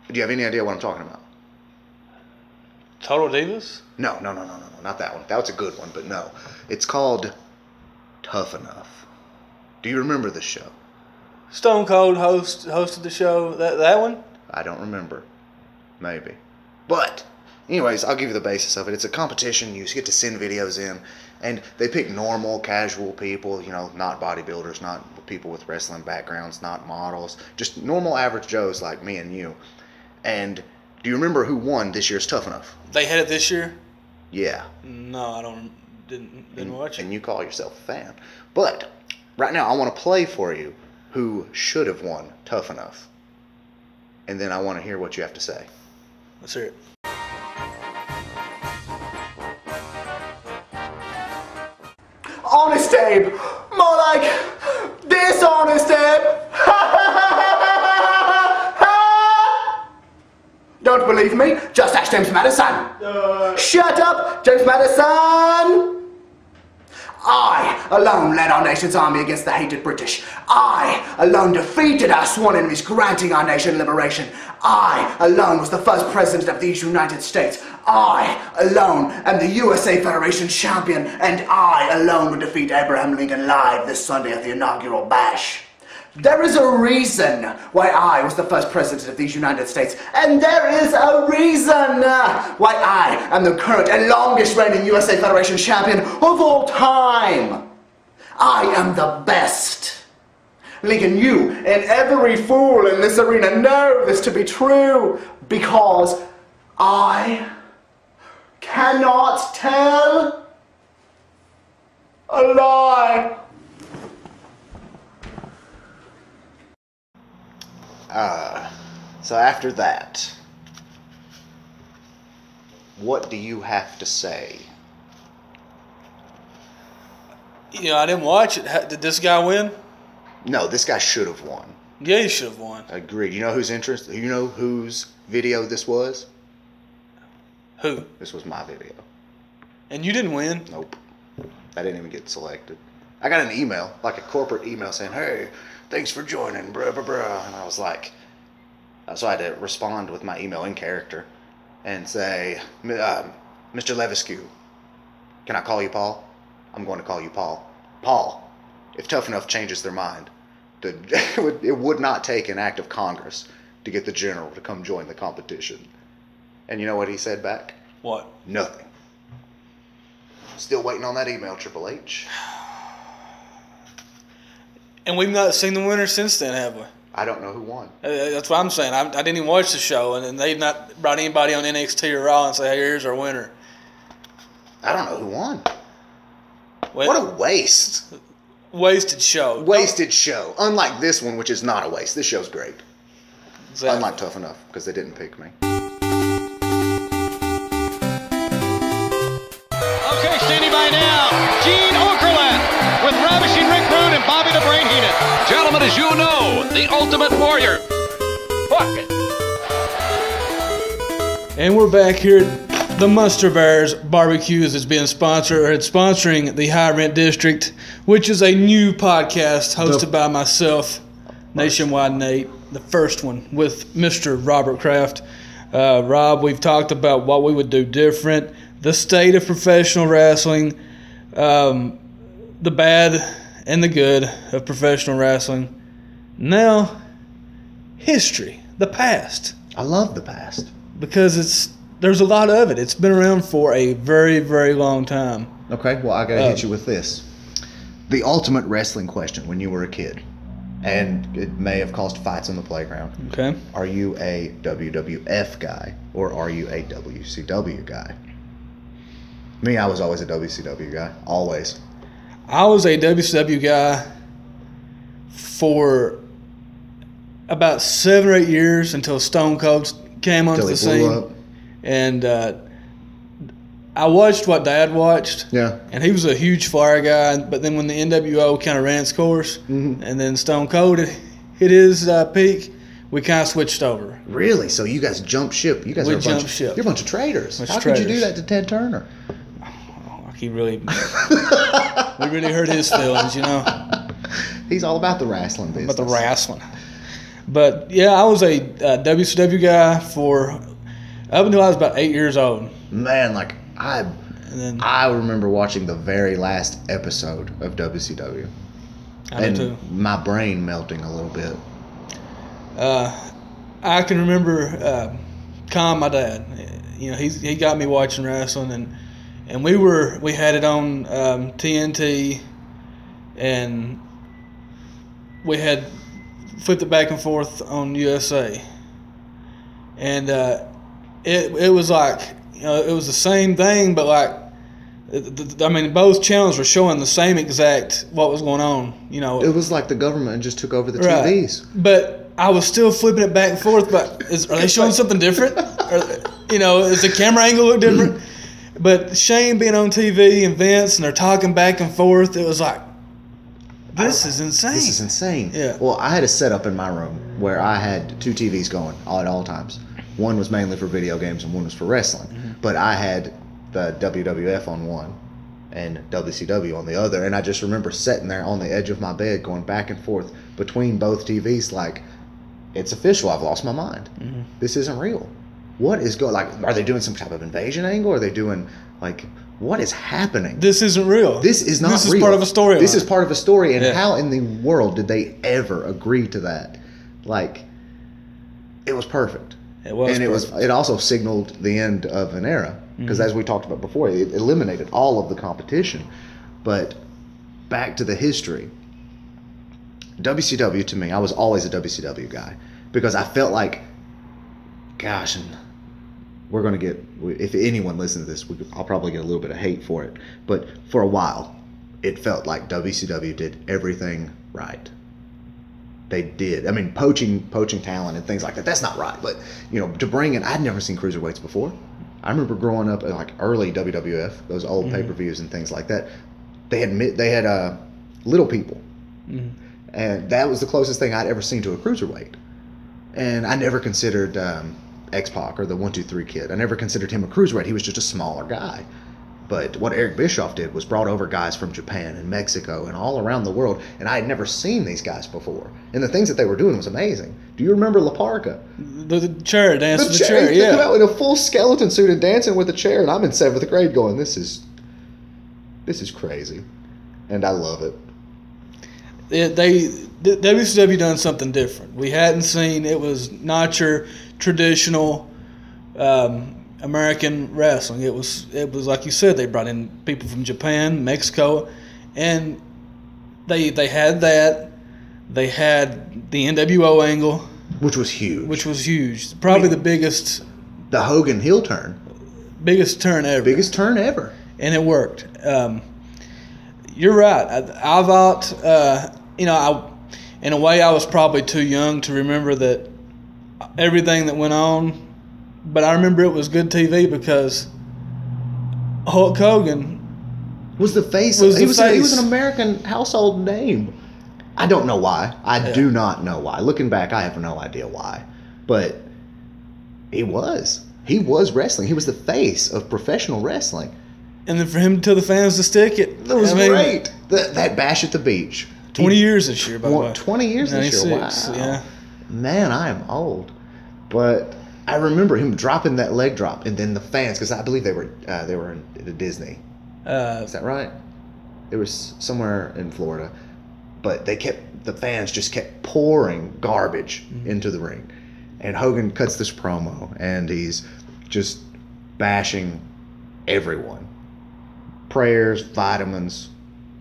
Do you have any idea what I'm talking about? Total Divas? No, not that one. That was a good one, but no. It's called Tough Enough. Do you remember this show? Stone Cold hosted the show. That one? I don't remember. Maybe. But, anyways, I'll give you the basis of it. It's a competition. You get to send videos in, and they pick normal, casual people, not bodybuilders, not people with wrestling backgrounds, not models, just normal average Joes like me and you. And do you remember who won this year's Tough Enough? They had it this year? Yeah. No, I didn't watch it. And you call yourself a fan. But, right now, I want to play for you who should have won Tough Enough. And then I want to hear what you have to say. Let's hear it. Honest Abe. More like dishonest Abe. Don't believe me? Just ask James Madison. Shut up, James Madison. I alone led our nation's army against the hated British. I alone defeated our sworn enemies, granting our nation liberation. I alone was the first president of these United States. I alone am the USA Federation champion, and I alone will defeat Abraham Lincoln live this Sunday at the inaugural bash. There is a reason why I was the first president of these United States, and there is a reason why I am the current and longest reigning USA Federation champion of all time. I am the best. Lincoln, you and every fool in this arena know this to be true, because I cannot tell a lie. So after that, what do you have to say? I didn't watch it. Did this guy win? No, this guy should have won. Yeah, he should have won. Agreed. You know whose video this was? Who? This was my video. And you didn't win? Nope. I didn't even get selected. I got an email, like a corporate email saying, "Hey, thanks for joining, blah, blah, blah." And I was like, so I had to respond with my email in character and say, "Mr. Leviscu, can I call you Paul? I'm going to call you Paul. Paul, if Tough Enough changes their mind, it would not take an act of Congress to get the general to come join the competition." And you know what he said back? What? Nothing. Still waiting on that email, Triple H. And we've not seen the winner since then, have we? I don't know who won. That's what I'm saying. I didn't even watch the show, and they've not brought anybody on NXT or Raw and say, "Hey, here's our winner." I don't know who won. Well, What a waste. wasted show. Wasted show. Unlike this one, which is not a waste. This show's great. Exactly. Unlike Tough Enough, because they didn't pick me. Okay, standing by now, Gene Okerlund with Ravishing Rick Rude and Bobby the Brain Heenan. Gentlemen, as you know, the Ultimate Warrior. Fuck it. And we're back here at the Monster Bears BBQ is sponsoring the High Rent District, which is a new podcast hosted by myself, Nationwide Nate, the first one with Mr. Robert Kraft. Rob, we've talked about what we would do different, the state of professional wrestling, the bad and the good of professional wrestling. Now, history, the past. I love the past. Because there's a lot of it. It's been around for a very, very long time. Okay, well, I gotta hit you with this. The ultimate wrestling question when you were a kid, and it may have caused fights on the playground. Okay. Are you a WWF guy, or are you a WCW guy? Me, I was always a WCW guy. Always. I was a WCW guy for about 7 or 8 years until Stone Cold came onto the scene. And I watched what Dad watched. Yeah. And he was a huge Fire guy. But then when the NWO kind of ran its course, and then Stone Cold hit his peak, we kind of switched over. Really? So you guys jumped ship? You guys are jumped ship. You're a bunch of traitors. Bunch How of could you do traitors. that to Ted Turner? He really, we really hurt his feelings, you know. He's all about the wrestling business. About the wrestling. But yeah, I was a WCW guy for up until I was about 8 years old. Man, like I remember watching the very last episode of WCW, I do too. My brain melting a little bit. I can remember Con, my dad. You know, he got me watching wrestling, and we had it on TNT, and we had flipped it back and forth on USA, and it was like, you know, it was the same thing, but like, I mean, both channels were showing the same exact what was going on. You know, It was like the government just took over the right. TVs. But I was still flipping it back and forth. But are they showing something different? Or, you know, is the camera angle look different? But Shane being on TV and Vince, and they're talking back and forth. It was like, this is insane. This is insane. Yeah. Well, I had a setup in my room where I had 2 TVs going at all times. One was mainly for video games and one was for wrestling. But I had the WWF on one and WCW on the other. And I just remember sitting there on the edge of my bed going back and forth between both TVs like, it's official. I've lost my mind. This isn't real. What is going, like, are they doing some type of invasion angle? Are they doing, like, what is happening? This isn't real. This is not real. This is part of a story. This is part of a story. And Yeah. how in the world did they ever agree to that? Like, it was perfect. It was And perfect. it also signaled the end of an era. Because as we talked about before, it eliminated all of the competition. But back to the history. WCW, to me, I was always a WCW guy. Because I felt like, gosh, and we're going to get, if anyone listens to this, I'll probably get a little bit of hate for it. But for a while, it felt like WCW did everything right. They did. I mean, poaching talent and things like that, that's not right. But, you know, to bring in, I'd never seen cruiserweights before. I remember growing up in like early WWF, those old pay-per-views and things like that. They had little people, and that was the closest thing I'd ever seen to a cruiserweight. And I never considered X-Pac or the 1-2-3 Kid. I never considered him a cruiserweight. He was just a smaller guy. But what Eric Bischoff did was brought over guys from Japan and Mexico and all around the world, and I had never seen these guys before. And the things that they were doing was amazing. Do you remember La Parka? The chair dance with the chair, They come yeah. out in a full skeleton suit and dancing with a chair, and I'm in 7th grade going, this is crazy. And I love it. WCW done something different. We hadn't seen, it was not your traditional American wrestling. It was like you said, they brought in people from Japan, Mexico, and they had that. They had the NWO angle, Which was huge. Probably the biggest The Hogan heel turn. biggest turn ever. Biggest turn ever. And it worked. You're right. I thought, in a way, I was probably too young to remember that everything that went on. But I remember it was good TV because Hulk Hogan Was the face. Was the He was face. an American household name. I don't know why. I do not know why. Looking back, I have no idea why. But he was. He was wrestling. He was the face of professional wrestling. And then for him to tell the fans to stick it. That was great. That bash at the beach. 20 years this year, by the way. 20 years this year. Wow. 96, yeah. Man, I am old. But I remember him dropping that leg drop, and then the fans, because I believe they were in Disney. Is that right? It was somewhere in Florida. But the fans just kept pouring garbage into the ring. And Hogan cuts this promo, and he's just bashing everyone. Prayers, vitamins,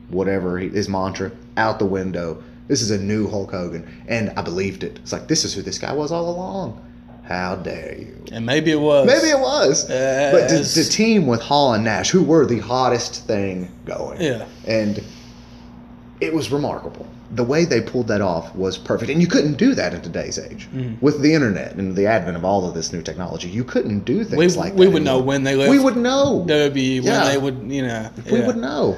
whatever, his mantra, out the window. This is a new Hulk Hogan. And I believed it. It's like, this is who this guy was all along. How dare you? And maybe it was. Maybe it was. But the team with Hall and Nash, who were the hottest thing going. Yeah. And it was remarkable. The way they pulled that off was perfect. And you couldn't do that in today's age. With the internet and the advent of all of this new technology, you couldn't do things like that. We would know when they left. We would know. WWE, when Yeah. they would, We would know.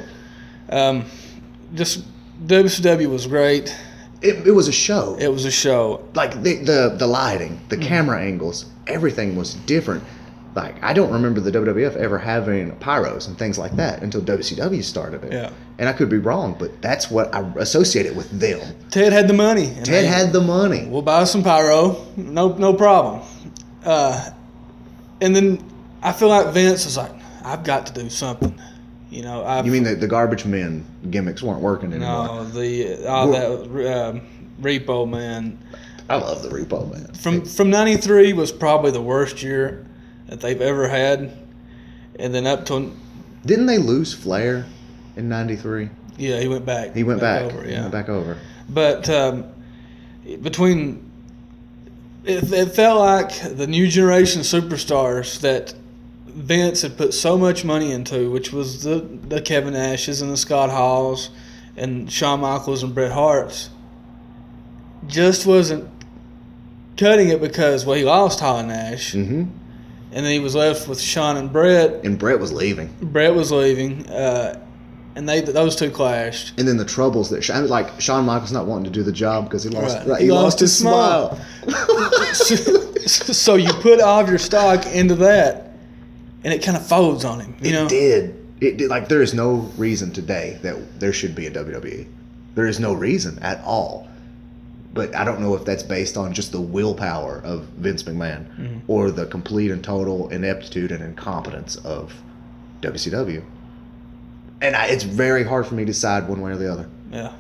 Just WCW was great. It was a show. It was a show. Like the lighting, the camera angles, everything was different. Like, I don't remember the WWF ever having pyros and things like that until WCW started it. Yeah. And I could be wrong, but that's what I associate it with them. Ted had the money. And Ted had the money. We'll buy some pyro. No problem. And then I feel like Vince was like, I've got to do something. You mean the garbage men gimmicks weren't working anymore? No, that Repo Man. I love the Repo Man. From 93 was probably the worst year that they've ever had. And then up to... Didn't they lose Flair in 93? Yeah, he went back. He went back. Over, He went back over. But between... It felt like the new generation superstars that Vince had put so much money into, which was the Kevin Nashes and the Scott Halls and Shawn Michaels and Bret Harts, just wasn't cutting it because, he lost Hall and Nash. Mm-hmm. And then he was left with Shawn and Bret. And Bret was leaving. And those two clashed. And then the troubles that Shawn Michaels not wanting to do the job because he lost. Right. He lost his smile. So you put all of your stock into that, and it kind of folds on him. It did. Like, there is no reason today that there should be a WWE. There is no reason at all. But I don't know if that's based on just the willpower of Vince McMahon or the complete and total ineptitude and incompetence of WCW. And it's very hard for me to decide one way or the other. Yeah.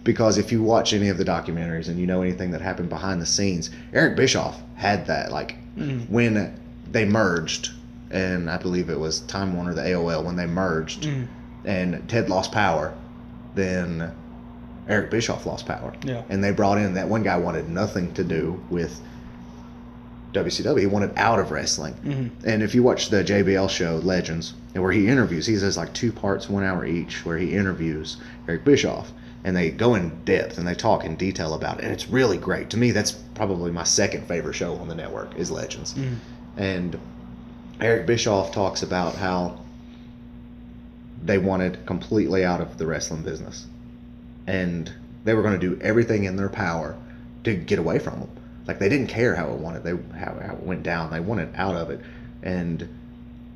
Because if you watch any of the documentaries and you know anything that happened behind the scenes, Eric Bischoff had that. Like, when they merged, and I believe it was Time Warner, the AOL, when they merged, and Ted lost power, then Eric Bischoff lost power. Yeah. And they brought in that one guy wanted nothing to do with WCW. He wanted out of wrestling. And if you watch the JBL show, Legends, and where he interviews, he does like 2 parts, 1 hour each, where he interviews Eric Bischoff. And they go in depth and they talk in detail about it. And it's really great. To me, that's probably my second favorite show on the network is Legends. And Eric Bischoff talks about how they wanted completely out of the wrestling business. And they were going to do everything in their power to get away from them. Like, they didn't care how it went down. They wanted out of it. And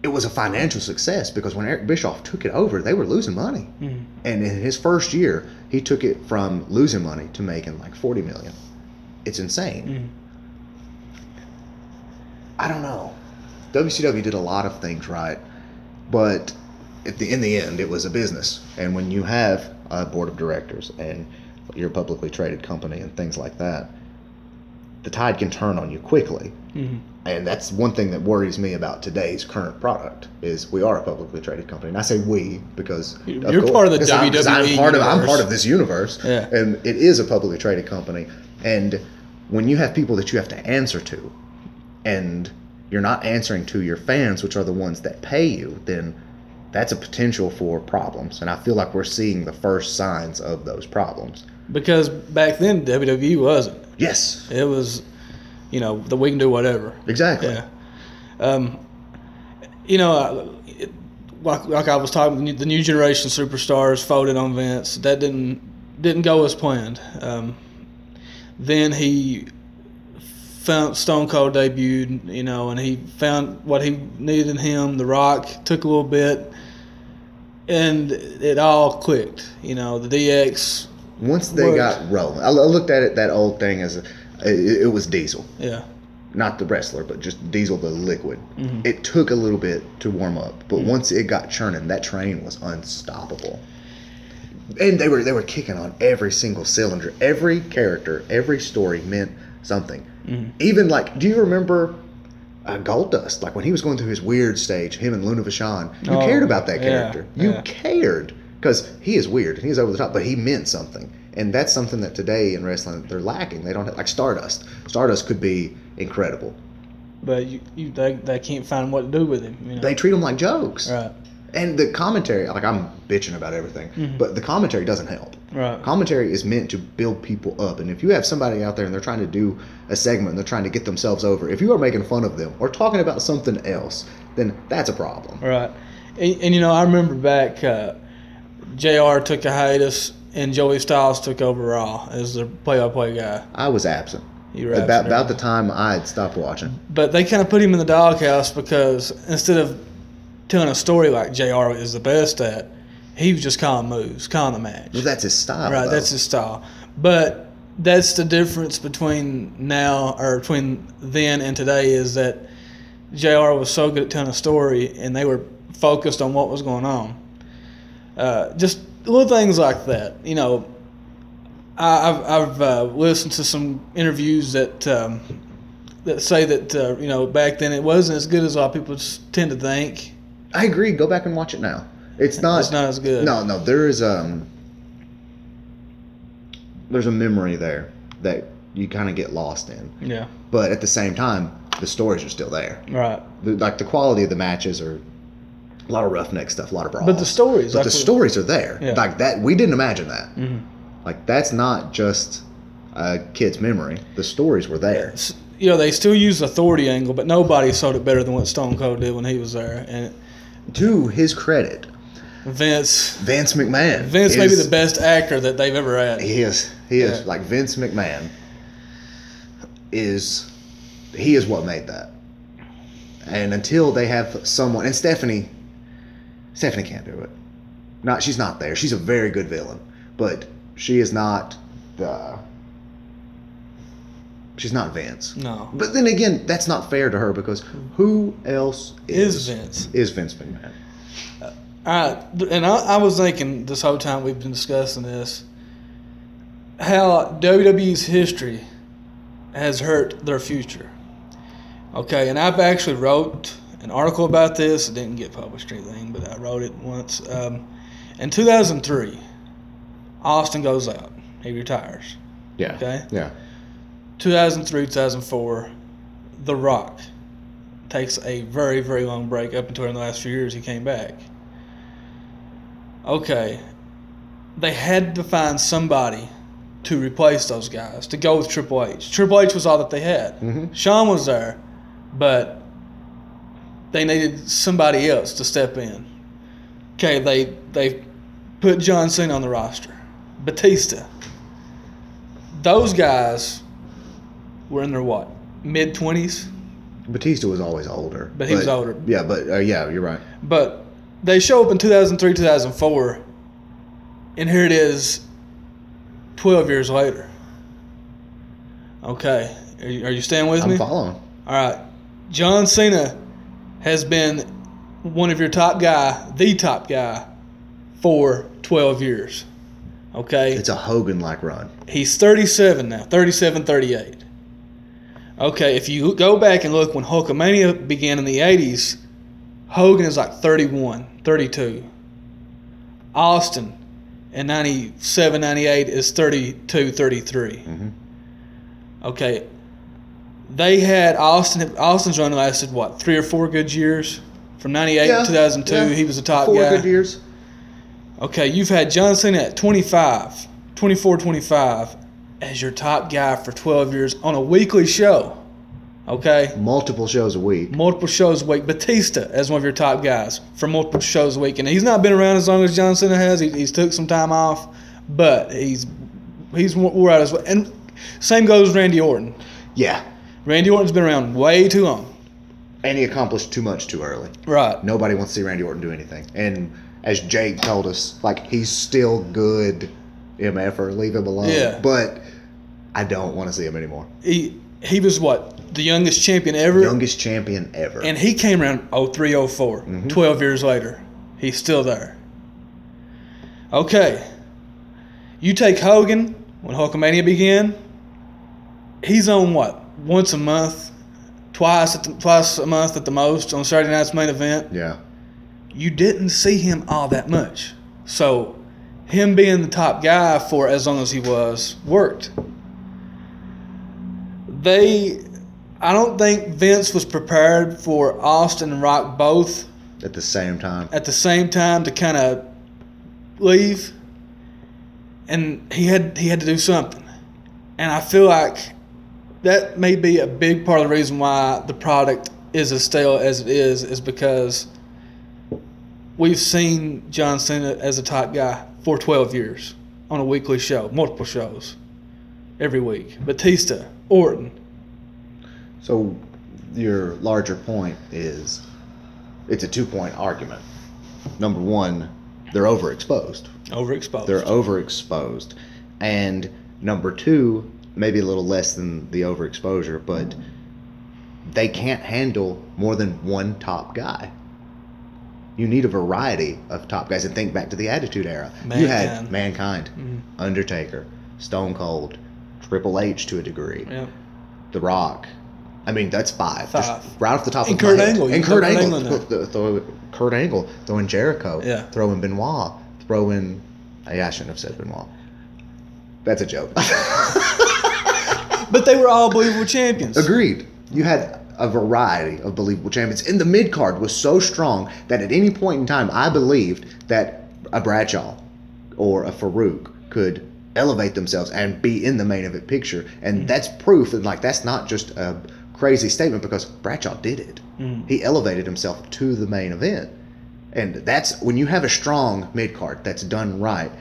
it was a financial success because when Eric Bischoff took it over, they were losing money. Mm. And in his first year, he took it from losing money to making like $40 million. It's insane. Mm. I don't know. WCW did a lot of things right, but in the end, it was a business. And when you have a board of directors and you're a publicly traded company and things like that, the tide can turn on you quickly. Mm-hmm. And that's one thing that worries me about today's current product is we are a publicly traded company. And I say we because you're part of the WWE I'm part of this universe. Yeah. And it is a publicly traded company. And when you have people that you have to answer to and you're not answering to your fans, which are the ones that pay you, then that's a potential for problems. And I feel like we're seeing the first signs of those problems. Because back then, WWE wasn't. Yes. It was, that we can do whatever. Exactly. Yeah. Like I was talking, the new generation superstars folded on Vince. That didn't go as planned. Then he found Stone Cold debuted, and he found what he needed in him. The Rock took a little bit, and it all clicked. The DX. Once they got rolling, I looked at it, that old thing as it was Diesel. Yeah. Not the wrestler, but just Diesel, the liquid. Mm-hmm. It took a little bit to warm up, but once it got churning, that train was unstoppable. And they were kicking on every single cylinder. Every character, every story meant something. Mm-hmm. Even do you remember Goldust? Like when he was going through his weird stage, him and Luna Vachon, you cared about that character. You cared because he is weird and he's over the top, but he meant something. And that's something that today in wrestling they're lacking. They don't have, like Stardust. Stardust could be incredible, but they can't find what to do with him. They treat him like jokes. Right. And the commentary, I'm bitching about everything, but the commentary doesn't help. Right. Commentary is meant to build people up. And if you have somebody out there and they're trying to do a segment and they're trying to get themselves over, if you are making fun of them or talking about something else, then that's a problem. Right. And I remember back, JR took a hiatus and Joey Styles took over Raw as the play-by-play guy. I was absent. You were absent. About the time I had stopped watching. But they kind of put him in the doghouse because instead of telling a story like JR is the best at, he was just calling moves, calling the match. Well, that's his style. Right, though. That's his style. But that's the difference between between then and today is that JR was so good at telling a story and they were focused on what was going on. Just little things like that. I've listened to some interviews that say that back then it wasn't as good as a lot of people tend to think. I agree. Go back and watch it now. It's not as good. No. There is there's a memory there that you kind of get lost in. Yeah. But at the same time, the stories are still there. Right. The quality of the matches are a lot of roughneck stuff, a lot of brawls. But the stories. But the stories are there. Yeah. Like that, we didn't imagine that. Mm-hmm. Like that's not just a kid's memory. The stories were there. They still use the authority angle, but nobody sold it better than what Stone Cold did when he was there. And to his credit, Vince McMahon. Vince may be the best actor that they've ever had. He is. Like Vince McMahon is what made that. And until they have someone, and Stephanie can't do it. She's not there. She's a very good villain, but she is not she's not Vince. No. But then again, that's not fair to her because who else is Vince? Is Vince McMahon. And I was thinking this whole time we've been discussing this, how WWE's history has hurt their future. Okay, and I've actually wrote an article about this. It didn't get published or anything, but I wrote it once. In 2003, Austin goes out. He retires. Yeah. Okay? Yeah. 2003, 2004, The Rock takes a very, very long break up until in the last few years he came back. Okay, they had to find somebody to replace those guys, to go with Triple H. Triple H was all that they had. Mm-hmm. Shawn was there, but they needed somebody else to step in. Okay, they put John Cena on the roster. Batista. Those guys were in their what? Mid-20s? Batista was always older. But he was older. Yeah, but yeah, you're right. But they show up in 2003, 2004, and here it is 12 years later. Okay. Are you staying with me? I'm following. All right. John Cena has been one of your top guy, the top guy, for 12 years. Okay? It's a Hogan-like run. He's 37 now, 37, 38. Okay, if you go back and look when Hulkamania began in the 80s, Hogan is like 31, 32. Austin in 97, 98 is 32, 33. Mm-hmm. Okay. They had Austin's run lasted, what, 3 or 4 good years? From 98 to 2002, he was the top guy. 4 good years. Okay, you've had John Cena at 24, 25 as your top guy for 12 years on a weekly show. Okay? Multiple shows a week. Multiple shows a week. Batista as one of your top guys for multiple shows a week. And he's not been around as long as John Cena has. He's took some time off, but he's wore out as well. And same goes with Randy Orton. Yeah. Randy Orton's been around way too long. And he accomplished too much too early. Right. Nobody wants to see Randy Orton do anything. And as Jake told us, like, he's still good, MFer, leave him alone. Yeah. But I don't want to see him anymore. He was what? The youngest champion ever? Youngest champion ever. And he came around 03, 04. Mm-hmm. 12 years later. He's still there. Okay. You take Hogan, when Hulkamania began, he's on what? Once a month? Twice a month at the most on Saturday Night's Main Event? Yeah. You didn't see him all that much. So, him being the top guy for as long as he was, worked. I don't think Vince was prepared for Austin and Rock both At the same time. to kind of leave, and he had to do something. And I feel like that may be a big part of the reason why the product is as stale as it is because we've seen John Cena as a top guy for 12 years on a weekly show, multiple shows, every week. Batista, Orton. So your larger point is it's a 2-point argument. Number one, they're overexposed. They're overexposed. And number two, maybe a little less than the overexposure, but they can't handle more than one top guy. You need a variety of top guys. And think back to the Attitude Era. You had Mankind, Undertaker, Stone Cold, Triple H to a degree, The Rock. I mean, that's 5. Just right off the top of my head. And Kurt Angle. Kurt Angle. Throw in Jericho. Yeah. Throw in Benoit. Throw in... I shouldn't have said Benoit. That's a joke. But they were all believable champions. Agreed. You had a variety of believable champions. And the mid-card was so strong that at any point in time, I believed that a Bradshaw or a Farouk could elevate themselves and be in the main event picture. And that's proof. And, like, that's not just a crazy statement because Bradshaw did it. He elevated himself to the main event. And that's when you have a strong mid-card that's done right,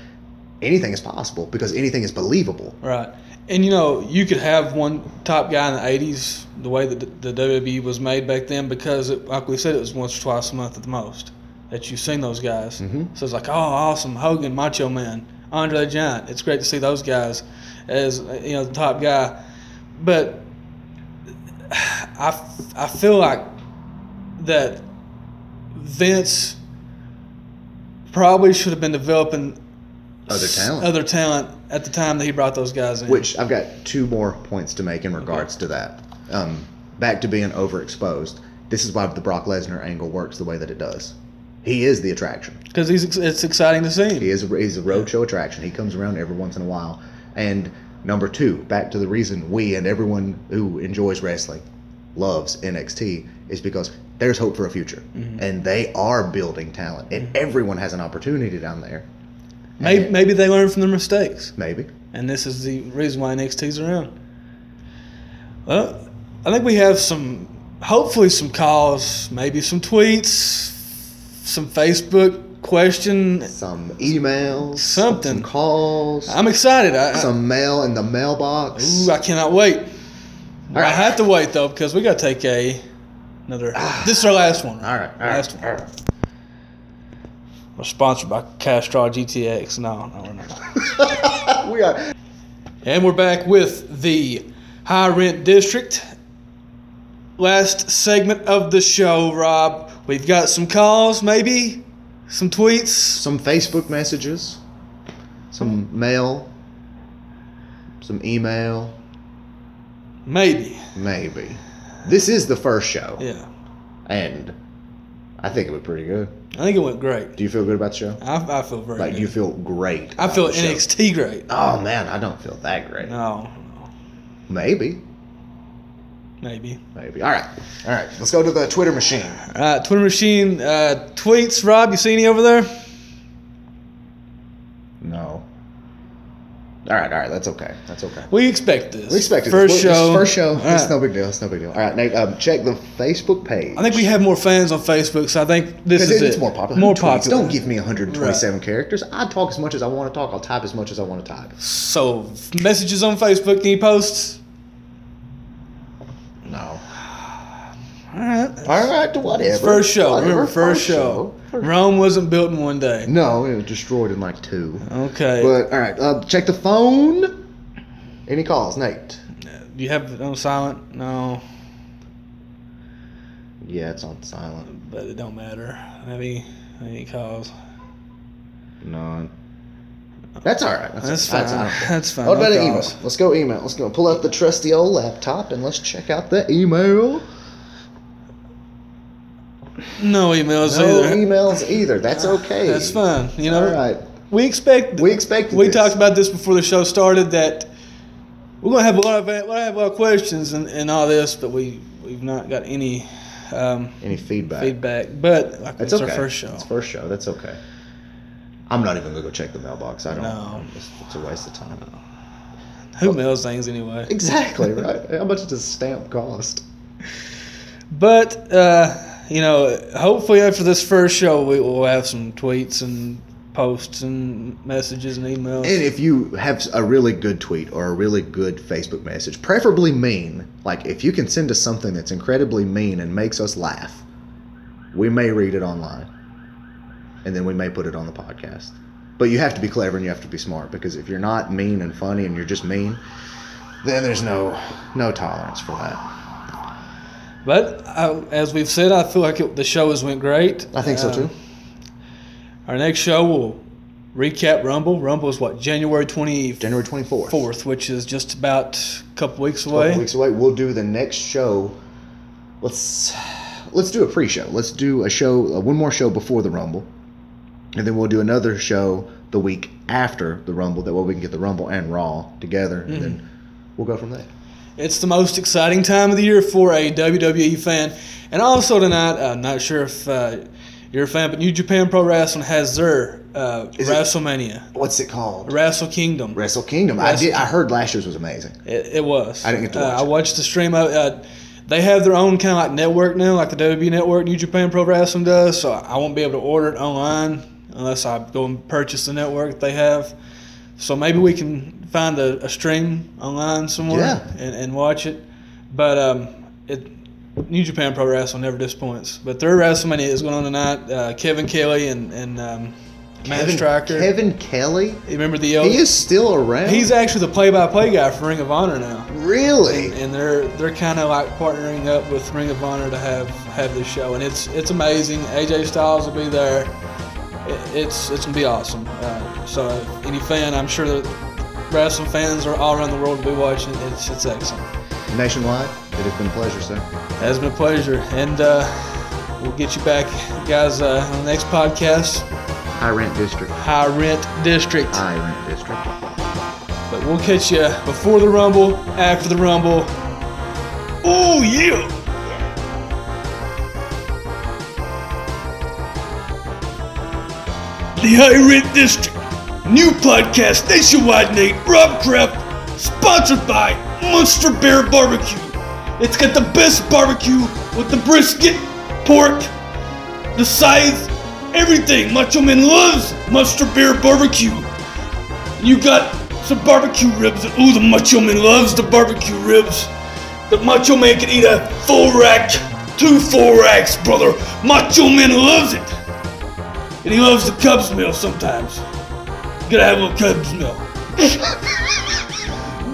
anything is possible because anything is believable. Right. And, you could have one top guy in the 80s, the way that the WWE was made back then, because, like we said, it was once or twice a month at the most that you've seen those guys. So it's like, oh, awesome, Hogan, Macho Man, Andre the Giant. It's great to see those guys as, the top guy. But I feel like that Vince probably should have been developing other talent at the time that he brought those guys in. Which I've got 2 more points to make in regards to that. Back to being overexposed. This is why the Brock Lesnar angle works the way that it does. He is the attraction. Because it's exciting to see him. He's a roadshow attraction. He comes around every once in a while. And number 2, back to the reason we and everyone who enjoys wrestling loves NXT is because there's hope for a future. And they are building talent. And everyone has an opportunity down there. Maybe they learn from their mistakes. Maybe. And this is the reason why NXT's around. Well, I think we have hopefully some calls, maybe some tweets, some Facebook question. Some emails. Something. Some calls. I'm excited. Some mail in the mailbox. Ooh, I cannot wait. I right. have to wait though because we got to take another. This is our last one. All right. Last one. We're sponsored by Castrol GTX. No, we're not. We are. And we're back with the High Rent District. Last segment of the show, Rob. We've got some calls, maybe some tweets, Some Facebook messages. Some mail. Some email. maybe. Maybe. This is the first show. Yeah, And I think it went pretty good. I think it went great. Do you feel good about the show? I feel very Like, good. you feel great. I about feel the show. NXT great. Oh, man, I don't feel that great. No, Maybe. maybe. Maybe. All right. Let's go to the Twitter machine. Twitter machine tweets. Rob, you see any over there? No. All right. That's okay. We expect this. We expected first this. show. This is first show. All It's right. no big deal. All right, Nate. Check the Facebook page. I think we have more fans on Facebook, so I think this is Because it. it's more popular. More Who tweets? popular. Don't give me 127 characters. I talk as much as I want to talk. I'll type as much as I want to type. So messages on Facebook. Any posts? No. All right. All right. Whatever. First show. Whatever. Remember, first show. Rome wasn't built in one day. No, it was destroyed in like 2. Okay. But all right. Check the phone. Any calls, Nate? Do you have it on silent? No, Yeah, it's on silent. but it don't matter. Any calls? None. That's all right. That's fine. I don't care. That's fine. What about No an email? calls. Let's go email. Let's go pull out the trusty old laptop and let's check out the email. No emails No either. emails either. That's okay. That's fine. You know, All right. we expected. We expected We this. talked about this before the show started that we're gonna have a lot of questions and all this, but we've not got any Any feedback? feedback. But like, That's it's okay. our first show. It's first show. That's okay. I'm not even gonna go check the mailbox. I don't. No. It's a waste of time. Who mails things anyway? Exactly right. How much does a stamp cost? But hopefully after this first show, we will have some tweets and posts and messages and emails. And if you have a really good tweet or a really good Facebook message, preferably mean, like if you can send us something that's incredibly mean and makes us laugh, we may read it online. And then we may put it on the podcast. But you have to be clever and you have to be smart, because if you're not mean and funny and you're just mean, then there's no tolerance for that. But as we've said, I feel like the show has went great. I think so too. Our next show will recap Rumble. Rumble is what, January 24th. 4th, which is just about a couple weeks away. Couple weeks away. We'll do the next show. Let's do a pre-show. Let's do a show, one more show before the Rumble, and then we'll do another show the week after the Rumble. That way we can get the Rumble and Raw together, and then we'll go from there. It's the most exciting time of the year for a WWE fan. And also tonight, I'm not sure if you're a fan, but New Japan Pro Wrestling has their WrestleMania. What's it called? Wrestle Kingdom. Wrestle Kingdom. I heard last year's was amazing. It was. I didn't get to watch I it. watched the stream of it. They have their own kind of like network now, like the WWE network New Japan Pro Wrestling does, so I won't be able to order it online unless I go and purchase the network they have. So maybe we can find a stream online somewhere and watch it. But New Japan Pro Wrestling never disappoints. But their WrestleMania is going on tonight. Kevin Kelly and Matt Striker. Kevin Kelly? You remember the He is still around? He's actually the play-by-play guy for Ring of Honor now. Really? And they're kind of like partnering up with Ring of Honor to have this show, and it's amazing. AJ Styles will be there. It's gonna be awesome. So any fan, I'm sure that wrestling fans are all around the world will be watching. It's excellent. Nationwide, it has been a pleasure, sir. It has been a pleasure, and we'll get you back, guys, on the next podcast. High Rent District. High Rent District. High Rent District. But we'll catch you before the Rumble, after the Rumble. Oh yeah! The High Rent District, new podcast nationwide named Rob Kraft, sponsored by Monster Bear BBQ. It's got the best barbecue with the brisket, pork, the sides, everything. Macho Man loves Monster Bear BBQ. You got some barbecue ribs. Ooh, the Macho Man loves the barbecue ribs. The Macho Man can eat a full rack, 2 full racks, brother. Macho Man loves it. And he loves the Cubs milk sometimes. You gotta have a little Cubs milk.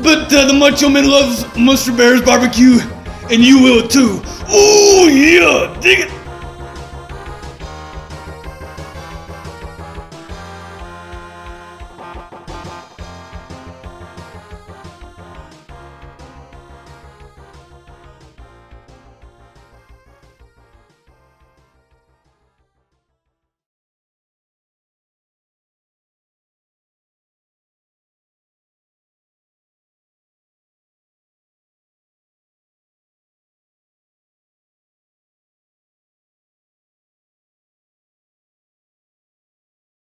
But the Macho Man loves Monster Bear's barbecue, and you will too. Ooh, yeah, dig it.